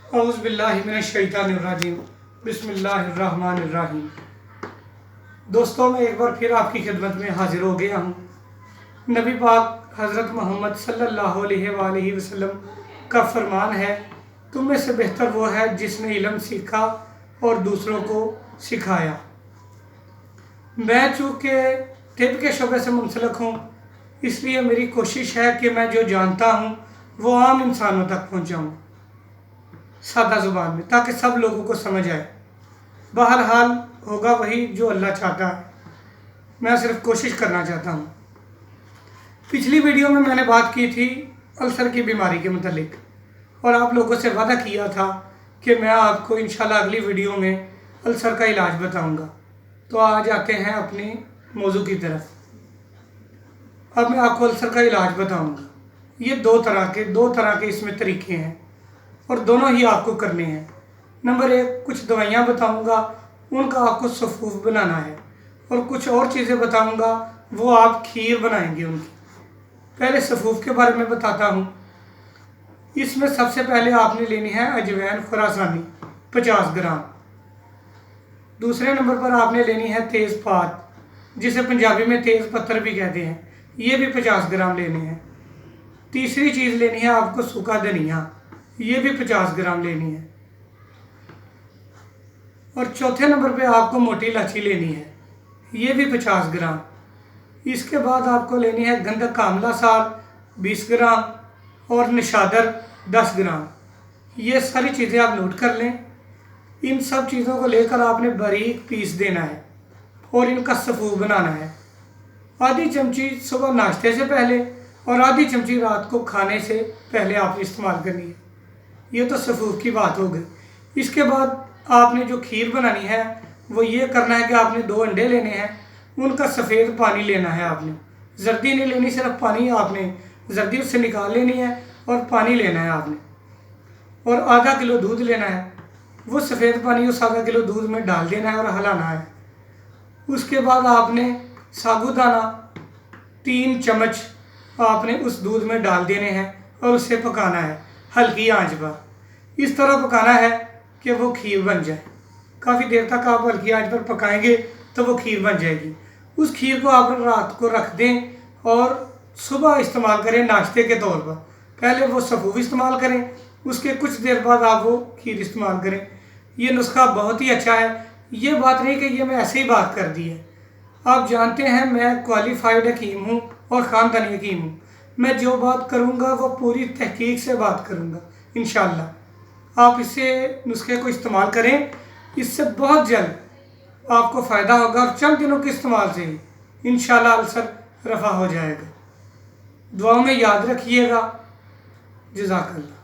औज़ुबिल्लाहि मिनश्शैतानिर्रजीम बिस्मिल्लाहिर्रहमानिर्रहीम। दोस्तों, मैं एक बार फिर आपकी खिदमत में हाजिर हो गया हूँ। नबी पाक हज़रत मोहम्मद सल्लल्लाहु अलैहि वसल्लम का फरमान है, तुम में से बेहतर वो है जिसने इल्म सीखा और दूसरों को सिखाया। मैं चूँकि तिब के शोबे से मुंसलिक हूँ, इसलिए मेरी कोशिश है कि मैं जो जानता हूँ वो आम इंसानों तक पहुँचाऊँ सादा ज़ुबान में, ताकि सब लोगों को समझ आए। बहरहाल होगा वही जो अल्लाह चाहता है, मैं सिर्फ कोशिश करना चाहता हूँ। पिछली वीडियो में मैंने बात की थी अल्सर की बीमारी के मतलब, और आप लोगों से वादा किया था कि मैं आपको इंशाल्लाह अगली वीडियो में अल्सर का इलाज बताऊँगा। तो आज आते हैं अपने मौजू की तरफ। अब मैं आपको अल्सर का इलाज बताऊँगा। ये दो तरह के इसमें तरीके हैं और दोनों ही आपको करने हैं। नंबर एक, कुछ दवाइयाँ बताऊंगा, उनका आपको सफ़ूफ बनाना है, और कुछ और चीज़ें बताऊंगा, वो आप खीर बनाएंगे उनकी। पहले सफ़ूफ के बारे में बताता हूँ। इसमें सबसे पहले आपने लेनी है अजवैन खुरासानी 50 ग्राम। दूसरे नंबर पर आपने लेनी है तेज़पात, जिसे पंजाबी में तेज़ पत्थर भी कहते हैं, ये भी 50 ग्राम लेने हैं। तीसरी चीज़ लेनी है आपको सूखा धनिया, ये भी 50 ग्राम लेनी है। और चौथे नंबर पे आपको मोटी इलायची लेनी है, ये भी 50 ग्राम। इसके बाद आपको लेनी है गंधक आंवला सार 20 ग्राम और निशादर 10 ग्राम। ये सारी चीज़ें आप नोट कर लें। इन सब चीज़ों को लेकर आपने बारीक पीस देना है और इनका सफ़ूफ बनाना है। आधी चमची सुबह नाश्ते से पहले और आधी चमची रात को खाने से पहले आपने इस्तेमाल करनी है। ये तो सफ़ूफ की बात हो गई। इसके बाद आपने जो खीर बनानी है वो ये करना है कि आपने 2 अंडे लेने हैं, उनका सफ़ेद पानी लेना है। आपने जर्दी नहीं लेनी, सिर्फ पानी आपने जर्दी उससे निकाल लेनी है और पानी लेना है आपने। और आधा किलो दूध लेना है, वो सफ़ेद पानी उस आधा किलो दूध में डाल देना है और हिलाना है। उसके बाद आपने साबूदाना 3 चम्मच आपने उस दूध में डाल देने हैं और उसे पकाना है हल्की आंच पर। इस तरह पकाना है कि वो खीर बन जाए। काफ़ी देर तक आप हल्की आंच पर पकाएंगे तो वो खीर बन जाएगी। उस खीर को आप रात को रख दें और सुबह इस्तेमाल करें नाश्ते के तौर पर। पहले वो सफ़ूफ इस्तेमाल करें, उसके कुछ देर बाद आप वो खीर इस्तेमाल करें। ये नुस्खा बहुत ही अच्छा है। ये बात नहीं कि ये मैं ऐसे ही बात कर दी है। आप जानते हैं मैं क्वालिफाइड हकीम हूँ और ख़ानदानी हकीम हूँ। मैं जो बात करूँगा वो पूरी तहकीक से बात करूँगा इंशाअल्लाह। आप इसे नुस्खे को इस्तेमाल करें, इससे बहुत जल्द आपको फ़ायदा होगा और चंद दिनों के इस्तेमाल से ही इंशाअल्लाह अल्सर रफ़ा हो जाएगा। दुआओं में याद रखिएगा। जज़ाकल्लाह।